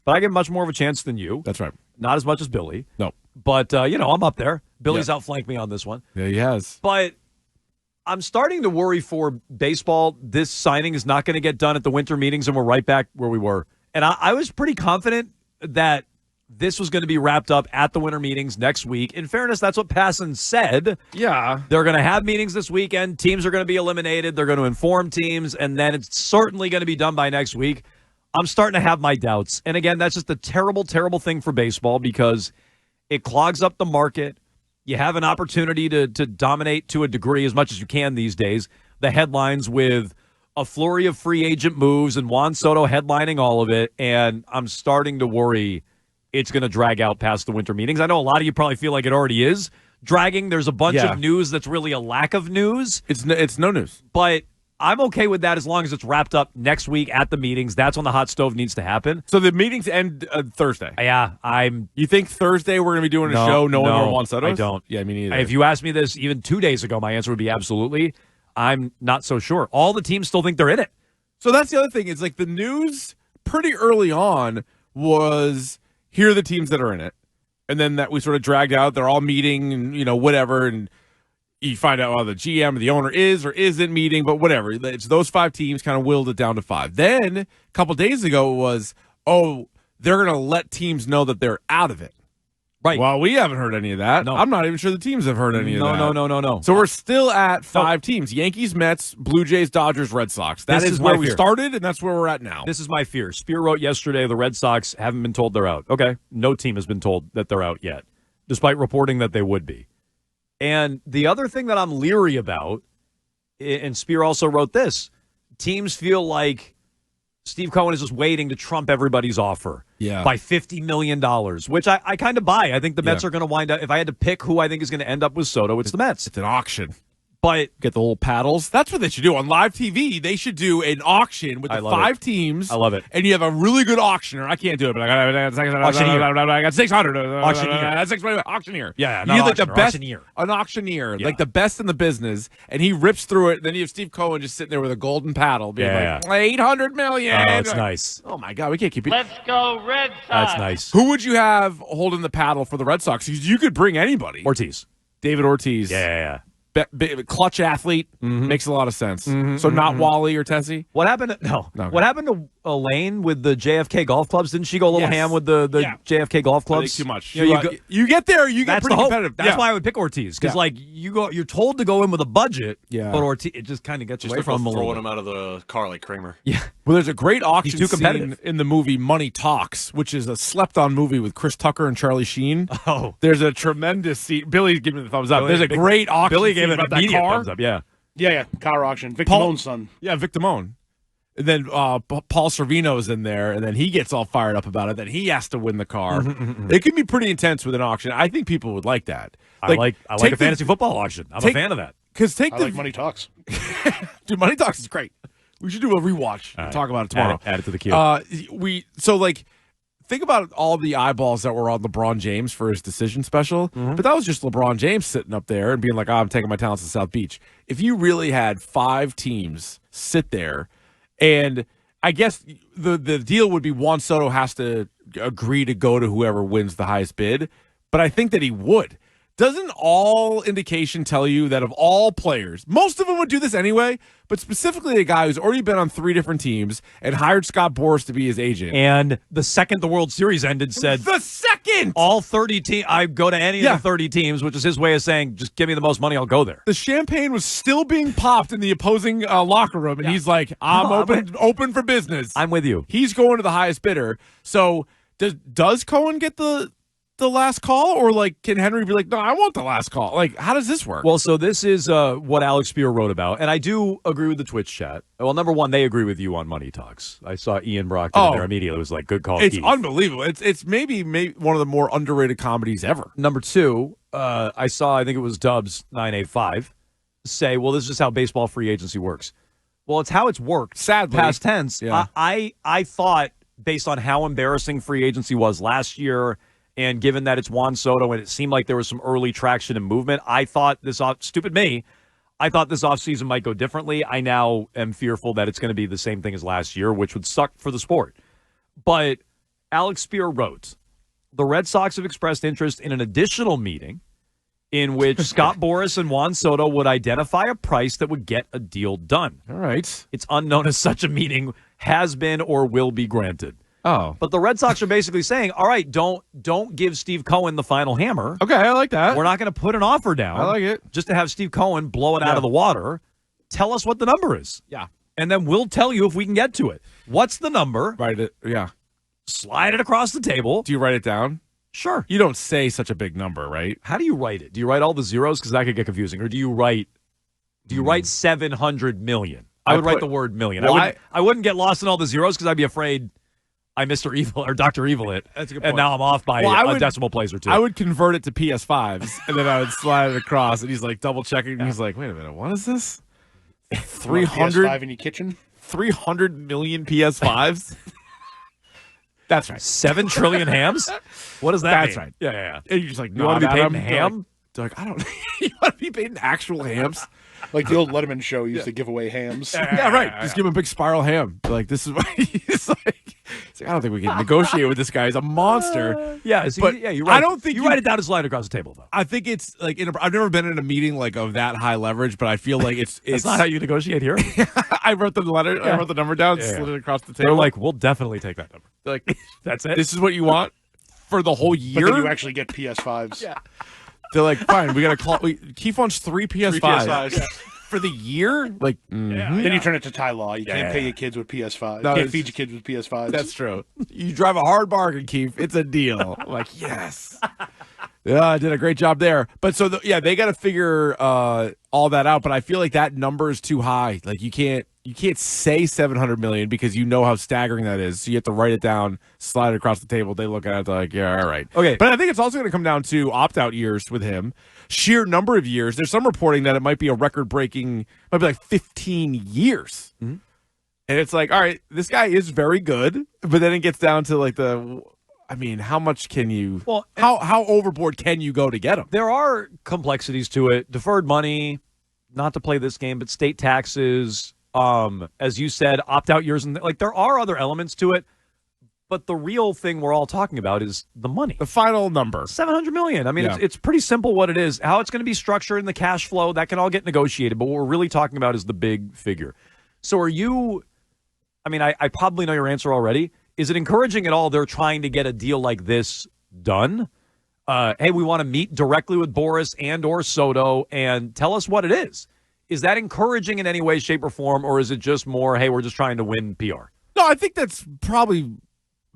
but I give him much more of a chance than you. That's right. Not as much as Billy. No. But, I'm up there. Billy's outflanked me on this one. Yeah, he has. But I'm starting to worry for baseball. This signing is not going to get done at the winter meetings, and we're right back where we were. And I was pretty confident that this was going to be wrapped up at the winter meetings next week. In fairness, that's what Passan said. Yeah. They're going to have meetings this weekend. Teams are going to be eliminated. They're going to inform teams, and then it's certainly going to be done by next week. I'm starting to have my doubts. And again, that's just a terrible, terrible thing for baseball because it clogs up the market. You have an opportunity to dominate to a degree as much as you can these days. The headlines with a flurry of free agent moves and Juan Soto headlining all of it, and I'm starting to worry it's going to drag out past the winter meetings. I know a lot of you probably feel like it already is dragging. There's a bunch of news that's really a lack of news. It's no news. But I'm okay with that as long as it's wrapped up next week at the meetings. That's when the hot stove needs to happen. So the meetings end Thursday. Yeah, You think Thursday we're going to be doing a show knowing where Juan Soto is? I don't. Yeah, me neither. If you asked me this even 2 days ago, my answer would be absolutely. I'm not so sure. All the teams still think they're in it. So that's the other thing. Is like the news pretty early on was here are the teams that are in it. And then that we sort of dragged out. They're all meeting and, whatever. And you find out the GM or the owner is or isn't meeting, but whatever. It's those 5 teams kind of willed it down to 5. Then a couple days ago it was, they're going to let teams know that they're out of it. Right. Well, we haven't heard any of that. No. I'm not even sure the teams have heard any of that. No. So we're still at 5 teams. Yankees, Mets, Blue Jays, Dodgers, Red Sox. That is where we started, and that's where we're at now. This is my fear. Spear wrote yesterday the Red Sox haven't been told they're out. Okay. No team has been told that they're out yet, despite reporting that they would be. And the other thing that I'm leery about, and Spear also wrote this, teams feel like Steve Cohen is just waiting to trump everybody's offer by $50 million, which I kind of buy. I think the Mets are going to wind up. If I had to pick who I think is going to end up with Soto, it's the Mets. It's an auction. But get the little paddles. That's what they should do on live TV. They should do an auction with the 5 teams. I love it. And you have a really good auctioneer. I can't do it, but I got 600. Auctioneer. Yeah, you like the best, auctioneer. An auctioneer, like the best in the business, and he rips through it. Then you have Steve Cohen just sitting there with a golden paddle, being like $800 million. Oh, it's nice. Oh my God, we can't keep it. Let's go Red Sox. That's nice. Who would you have holding the paddle for the Red Sox? You could bring anybody. Ortiz. David Ortiz. Yeah. Clutch athlete makes a lot of sense. So not Wally or Tessie. What happened? What happened to Elaine with the JFK golf clubs? Didn't she go a little ham with the JFK golf clubs? Too much. You get there, you get pretty competitive. That's why I would pick Ortiz because you're told to go in with a budget. Yeah, but Ortiz it just kind of gets away from him. Throwing him out of the car like Kramer. Yeah. Well, there's a great auction He's too competitive. scene in the movie Money Talks, which is a slept-on movie with Chris Tucker and Charlie Sheen. Oh, there's a tremendous scene. Billy's giving me the thumbs up. There's a great auction. Billy gave it about an immediate that car. thumbs up. Yeah. Car auction. Vic Damone's son. Yeah, Vic Damone. And then Paul Sorvino's in there, and then he gets all fired up about it. Then he has to win the car. It can be pretty intense with an auction. I think people would like that. I like a fantasy football auction. I'm a fan of that. Because I like Money Talks. Dude, Money Talks is great. We should do a rewatch and talk about it tomorrow. Add it to the queue. Think about all the eyeballs that were on LeBron James for his decision special, but that was just LeBron James sitting up there and being like, I'm taking my talents to South Beach. If you really had 5 teams sit there, and I guess the deal would be Juan Soto has to agree to go to whoever wins the highest bid, but I think that he would. Doesn't all indication tell you that of all players, most of them would do this anyway, but specifically a guy who's already been on 3 different teams and hired Scott Boras to be his agent. And the second the World Series ended said, the second! All 30 teams, I go to any of the 30 teams, which is his way of saying, just give me the most money, I'll go there. The champagne was still being popped in the opposing locker room, and he's like, I'm open for business. I'm with you. He's going to the highest bidder. So does Cohen get the last call, or can Henry be like, no, I want the last call? How does this work? Well, so this is what Alex Spear wrote about, and I do agree with the Twitch chat. Well, number one, they agree with you on Money Talks. I saw Ian Brockton there immediately. It was like, good call, It's Keith. unbelievable. It's maybe one of the more underrated comedies ever. Number two, I think it was Dubs 985 say, well, this is just how baseball free agency works. Well, it's how it's worked. Sadly. Past tense. Yeah. I thought, based on how embarrassing free agency was last year, and given that it's Juan Soto and it seemed like there was some early traction and movement, I thought this offseason might go differently. I now am fearful that it's going to be the same thing as last year, which would suck for the sport. But Alex Spear wrote, the Red Sox have expressed interest in an additional meeting in which Scott Boras and Juan Soto would identify a price that would get a deal done. All right. It's unknown if such a meeting has been or will be granted. Oh. But the Red Sox are basically saying, all right, don't give Steve Cohen the final hammer. Okay, I like that. We're not going to put an offer down. I like it. Just to have Steve Cohen blow it out of the water. Tell us what the number is. Yeah. And then we'll tell you if we can get to it. What's the number? Write it. Yeah. Slide it across the table. Do you write it down? Sure. You don't say such a big number, right? How do you write it? Do you write all the zeros? Because that could get confusing. Or do you write 700 million? I would write the word million. Well, I wouldn't get lost in all the zeros because I'd be afraid I Mr. Evil or Dr. Evil it. That's a good and point. now I'm off by a decimal place or two. I would convert it to PS5s, and then I would slide it across, and he's like double checking. And he's like, wait a minute, what is this? 300 PS5 in your kitchen? 300 million PS5s? That's right. 7 trillion hams? What does that mean? That's right. Yeah. And you're just like, You want to be paid in ham? They're like, I don't. You want to be paid in actual hams? Like the old Letterman show used to give away hams. Yeah, right. Just give him a big spiral ham. Like, this is what he's like. He's like, I don't think we can negotiate with this guy. He's a monster. Yeah, but you're right. I don't think you write it down and slide it across the table, though. I think it's like I've never been in a meeting like of that high leverage, but I feel like it's That's not how you negotiate here. I wrote the letter. I wrote the number down, slid it across the table. They're like, we'll definitely take that number. They're like, that's it. This is what you want for the whole year. But then you actually get PS5s. Yeah. They're like, fine, we got to call. Keefe wants 3 PS5s. PS5s. For the year? Like, Then you turn it to Thai law. You can't pay your kids with PS5s. No, You can't feed your kids with PS5s. That's true. You drive a hard bargain, Keefe. It's a deal. I'm like, yes. Yeah, I did a great job there. But so, they got to figure all that out. But I feel like that number is too high. Like, you can't say 700 million because you know how staggering that is. So you have to write it down, slide it across the table. They look at it, they're like, yeah, all right. Okay. But I think it's also going to come down to opt-out years with him. Sheer number of years. There's some reporting that it might be a record-breaking, might be like 15 years. Mm-hmm. And it's like, all right, this guy is very good. But then it gets down to like how much can you, how overboard can you go to get him? There are complexities to it. Deferred money, not to play this game, but state taxes, as you said, opt-out years. And like there are other elements to it. But the real thing we're all talking about is the money. The final number. $700 million. I mean, it's pretty simple what it is. How it's going to be structured and the cash flow, that can all get negotiated. But what we're really talking about is the big figure. So are you, I probably know your answer already. Is it encouraging at all they're trying to get a deal like this done? Hey, we want to meet directly with Boras and or Soto and tell us what it is. Is that encouraging in any way, shape, or form? Or is it just more, hey, we're just trying to win PR? No, I think that's probably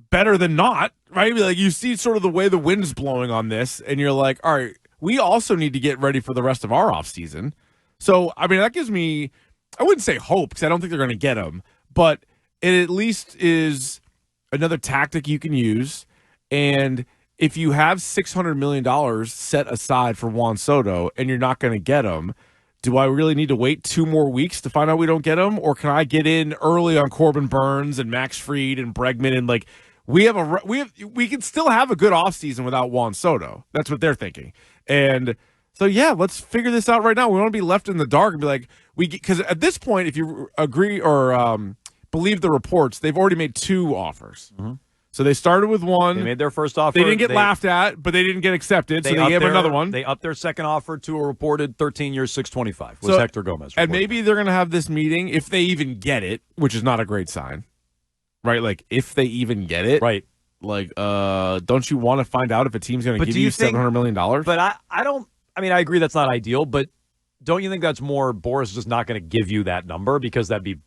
better than not, right? Like you see sort of the way the wind's blowing on this, and you're like, all right, we also need to get ready for the rest of our offseason. So, that gives me, I wouldn't say hope, because I don't think they're going to get him, but it at least is another tactic you can use. And if you have $600 million set aside for Juan Soto, and you're not going to get him, do I really need to wait 2 more weeks to find out we don't get him? Or can I get in early on Corbin Burns and Max Fried and Bregman and like, we can still have a good offseason without Juan Soto. That's what they're thinking. And so, let's figure this out right now. We want to be left in the dark and be like, because at this point, if you agree or believe the reports, they've already made 2 offers. Mm-hmm. So they started with one. They made their first offer. They didn't get laughed at, but they didn't get accepted. So they gave another one. They upped their second offer to a reported 13 years, $625. Was Hector Gomez. And maybe they're going to have this meeting if they even get it, which is not a great sign. Right, like if they even get it, right? Like, don't you want to find out if a team's going to give you $700 million? But I don't. I agree that's not ideal. But don't you think that's more Boras just not going to give you that number because that'd be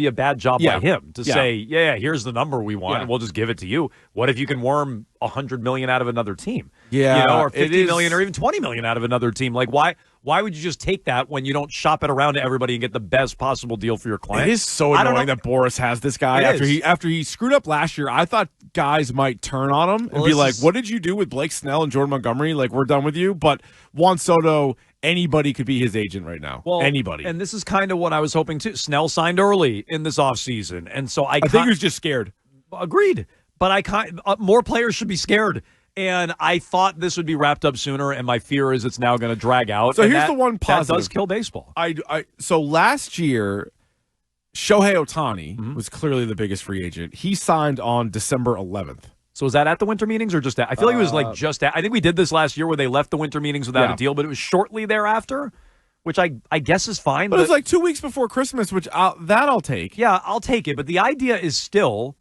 a bad job by him to say, here's the number we want, and we'll just give it to you. What if you can worm $100 million out of another team? Or $50 million or even $20 million out of another team? Like why would you just take that when you don't shop it around to everybody and get the best possible deal for your client? It is so annoying that Boras has this guy after he screwed up last year. I thought guys might turn on him and be like, "What did you do with Blake Snell and Jordan Montgomery? Like, we're done with you." But Juan Soto, anybody could be his agent right now. Well, anybody. And this is kind of what I was hoping too. Snell signed early in this offseason, and so I think he was just scared. Agreed, but more players should be scared. And I thought this would be wrapped up sooner, and my fear is it's now going to drag out. So here's the one positive. That does kill baseball. So last year, Shohei Ohtani was clearly the biggest free agent. He signed on December 11th. So was that at the winter meetings or just at? I feel like it was like just at. I think we did this last year where they left the winter meetings without a deal, but it was shortly thereafter, which I guess is fine. But it was like 2 weeks before Christmas, which I'll take. Yeah, I'll take it. But the idea is still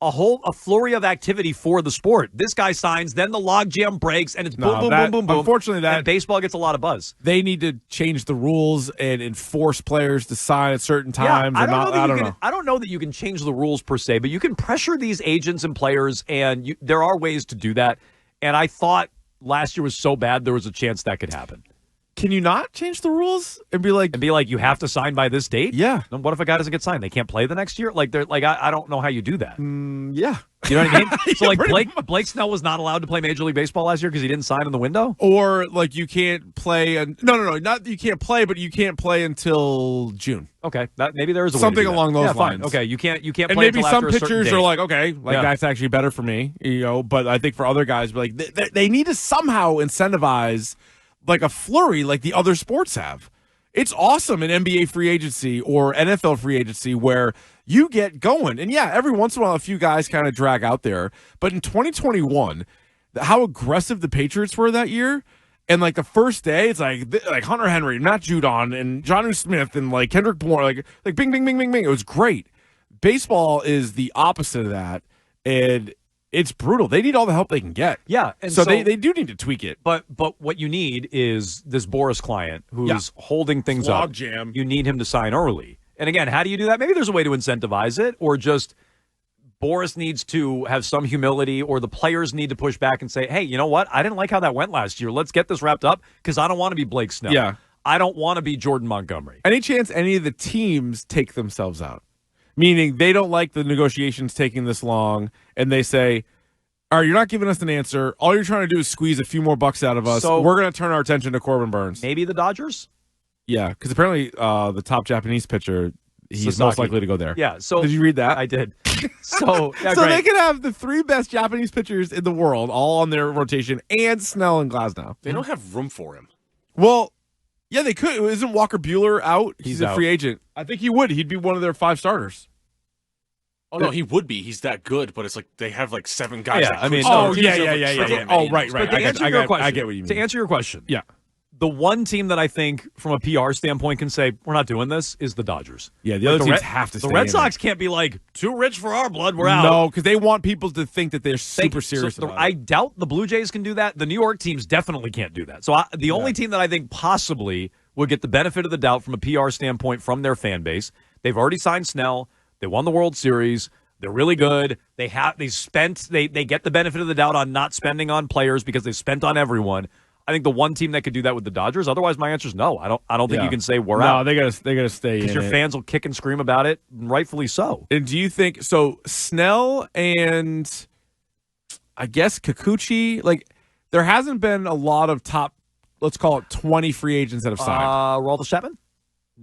a flurry of activity for the sport. This guy signs, then the logjam breaks, and it's boom, boom. Unfortunately, and baseball gets a lot of buzz. They need to change the rules and enforce players to sign at certain times. I don't know that you can change the rules per se, but you can pressure these agents and players, and there are ways to do that. And I thought last year was so bad there was a chance that could happen. Can you not change the rules and be like, you have to sign by this date? Yeah. Then what if a guy doesn't get signed? They can't play the next year? I don't know how you do that. Yeah. You know what I mean? So Blake Snell was not allowed to play Major League Baseball last year because he didn't sign in the window? Or you can't play no, not you can't play, but you can't play until June. Okay. Maybe there is a something way to do along that. those lines. Fine. Okay, you can't and play maybe until some after a pitchers certain are date. like, okay, that's actually better for me, but I think for other guys they need to somehow incentivize like a flurry like the other sports have. It's awesome in NBA free agency or NFL free agency where you get going. And yeah, every once in a while a few guys kind of drag out there. But in 2021, how aggressive the Patriots were that year, and like the first day, it's like Hunter Henry, Matt Judon, and Jonnu Smith, and like Kendrick Bourne, like bing, bing, bing, bing, bing. It was great. Baseball is the opposite of that, and it's brutal. They need all the help they can get. Yeah. And so they do need to tweak it. But what you need is this Boris client who's holding things up. Jam. You need him to sign early. And again, how do you do that? Maybe there's a way to incentivize it, or just Boris needs to have some humility, or the players need to push back and say, hey, you know what? I didn't like how that went last year. Let's get this wrapped up because I don't want to be Blake Snell. Yeah. I don't want to be Jordan Montgomery. Any chance any of the teams take themselves out? Meaning they don't like the negotiations taking this long, and they say, all right, you're not giving us an answer. All you're trying to do is squeeze a few more bucks out of us. So we're going to turn our attention to Corbin Burns. Maybe the Dodgers? Yeah, because apparently the top Japanese pitcher, he's most likely to go there. Yeah. So did you read that? I did. So they could have the three best Japanese pitchers in the world all on their rotation, and Snell and Glasnow. They don't have room for him. Well, yeah, they could. Isn't Walker Buehler out? He's a out. free agent. I think he would. He'd be one of their 5 starters. Oh, no, he would be. He's that good, but it's like they have like 7 guys. Yeah, I mean, yeah. Oh, right. But to answer your question, I get what you mean. To answer your question, yeah. The one team that I think, from a PR standpoint, can say we're not doing this is the Dodgers. Yeah, the other teams have to stay The Red in Sox there. can't be like, too rich for our blood, we're out. No, because they want people to think that they're super serious about it. I doubt the Blue Jays can do that. The New York teams definitely can't do that. So the only team that I think possibly would get the benefit of the doubt from a PR standpoint from their fan base, they've already signed Snell. They won the World Series. They're really good. They get the benefit of the doubt on not spending on players because they spent on everyone. I think the one team that could do that with the Dodgers. Otherwise, my answer is no. I don't think you can say we're out. No, they gotta stay in. Because your fans will kick and scream about it, rightfully so. And do you think so? Snell and I guess Kikuchi, like there hasn't been a lot of top, let's call it 20 free agents that have signed. Aroldis Chapman,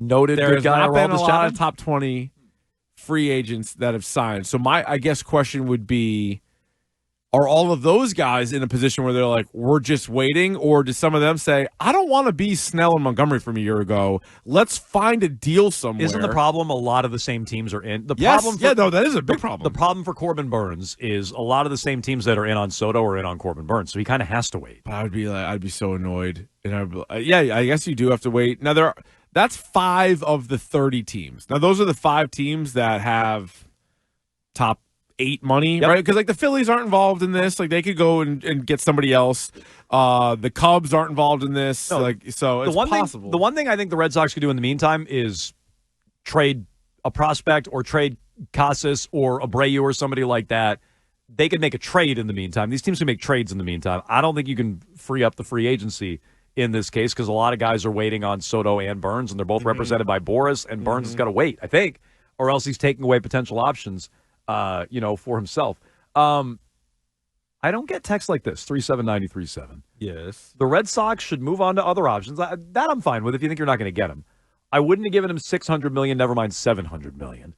noted There's good guy. not been a Aroldis lot Chapman. of top 20 free agents that have signed. So my question would be, are all of those guys in a position where they're like, we're just waiting? Or do some of them say, I don't want to be Snell and Montgomery from a year ago. Let's find a deal somewhere. Isn't the problem a lot of the same teams are in? That is a big problem. The problem for Corbin Burns is a lot of the same teams that are in on Soto are in on Corbin Burns, so he kind of has to wait. But I'd be so annoyed. And I'd be like, yeah, I guess you do have to wait. Now, that's 5 of the 30 teams. Now, those are the 5 teams that have top 8 money, right? Because like the Phillies aren't involved in this. Like they could go and get somebody else. The Cubs aren't involved in this. So it's possible. The one thing I think the Red Sox could do in the meantime is trade a prospect or trade Casas or Abreu or somebody like that. They could make a trade in the meantime. These teams can make trades in the meantime. I don't think you can free up the free agency in this case because a lot of guys are waiting on Soto and Burns, and they're both represented by Boris, and Burns has got to wait, I think, or else he's taking away potential options. For himself. I don't get texts like this, 37937. Yes. The Red Sox should move on to other options. That I'm fine with if you think you're not going to get him. I wouldn't have given him $600 million, never mind $700 million,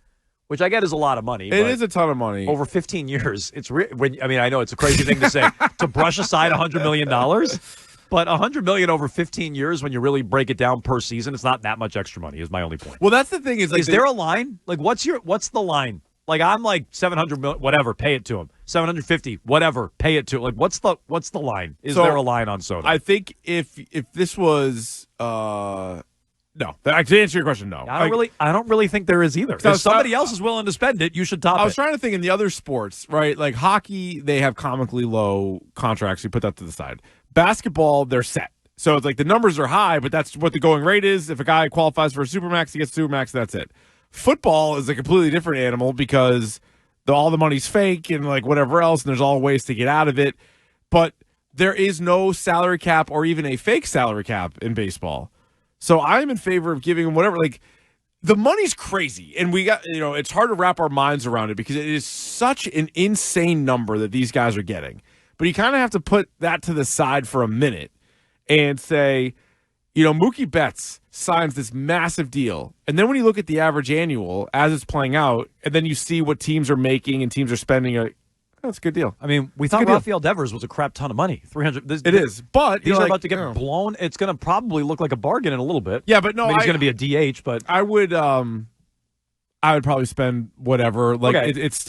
which I get is a lot of money. It is a ton of money. Over 15 years, I know it's a crazy thing to say, to brush aside $100 million. But $100 million over 15 years, when you really break it down per season, it's not that much extra money. Is my only point. Well, that's the thing. Is there a line? Like, what's the line? Like, I'm like 700 million, whatever, pay it to him. 750, whatever, pay it to him. Like, what's the line? Is there a line on Soto? I think if this was no, to answer your question, no. I don't really think there is either. If somebody else is willing to spend it, you should top it. I was trying to think in the other sports, right? Like hockey, they have comically low contracts. You put that to the side. Basketball, they're set. So it's like the numbers are high, but that's what the going rate is. If a guy qualifies for a Supermax, he gets Supermax, that's it. Football is a completely different animal because all the money's fake and like whatever else, and there's all ways to get out of it. But there is no salary cap or even a fake salary cap in baseball. So I'm in favor of giving them whatever. Like, the money's crazy, and it's hard to wrap our minds around it because it is such an insane number that these guys are getting. But you kind of have to put that to the side for a minute and say, Mookie Betts signs this massive deal, and then when you look at the average annual as it's playing out, and then you see what teams are making and teams are spending, that's a good deal. I mean, we thought Rafael Devers was a crap ton of money. 300. It is, but these are about to get blown. It's going to probably look like a bargain in a little bit. Yeah, but no, he's going to be a DH. But I would probably spend whatever. Like it's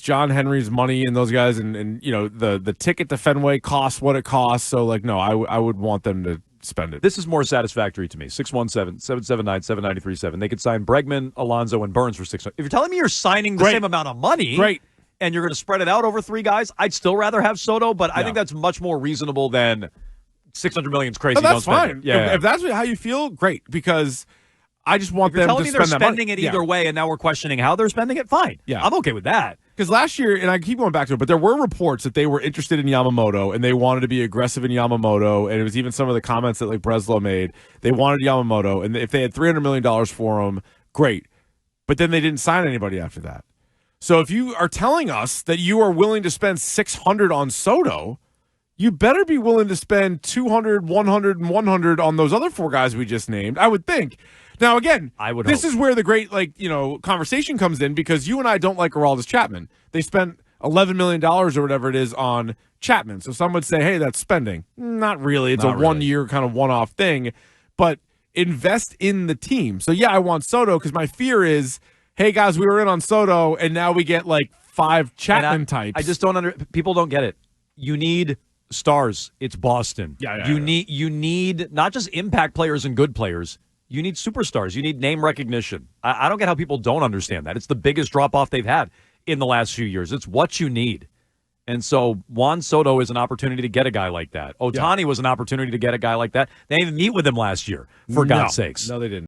John Henry's money and those guys, and the ticket to Fenway costs what it costs. So like, no, I would want them to spend it. This is more satisfactory to me. 617-779-7937. They could sign Bregman, Alonso, and Burns for $600. If you're telling me you're signing the same amount of money, great. And you're going to spread it out over three guys, I'd still rather have Soto, but I think that's much more reasonable than $600 million is crazy. Oh, that's fine. Yeah. If that's how you feel, great. Because I just want them to spend that money. You're telling me they're spending it either way, and now we're questioning how they're spending it? Fine. Yeah. I'm okay with that. Because last year, and I keep going back to it, but there were reports that they were interested in Yamamoto, and they wanted to be aggressive in Yamamoto, and it was even some of the comments that like Breslow made. They wanted Yamamoto, and if they had $300 million for him, great. But then they didn't sign anybody after that. So if you are telling us that you are willing to spend $600 on Soto, you better be willing to spend $200, $100, and $100 on those other four guys we just named, I would think. Now, again, this is where the great conversation comes in, because you and I don't like Aroldis Chapman. They spent $11 million or whatever it is on Chapman. So some would say, hey, that's spending. Not really. It's a one-year kind of one-off thing. But invest in the team. So, yeah, I want Soto because my fear is, hey, guys, we were in on Soto, and now we get like 5 Chapman types. I just don't people don't get it. You need stars. It's Boston. You need not just impact players and good players. You need superstars. You need name recognition. I don't get how people don't understand that. It's the biggest drop-off they've had in the last few years. It's what you need. And so Juan Soto is an opportunity to get a guy like that. Ohtani was an opportunity to get a guy like that. They didn't even meet with him last year, for God's sakes. No, they didn't.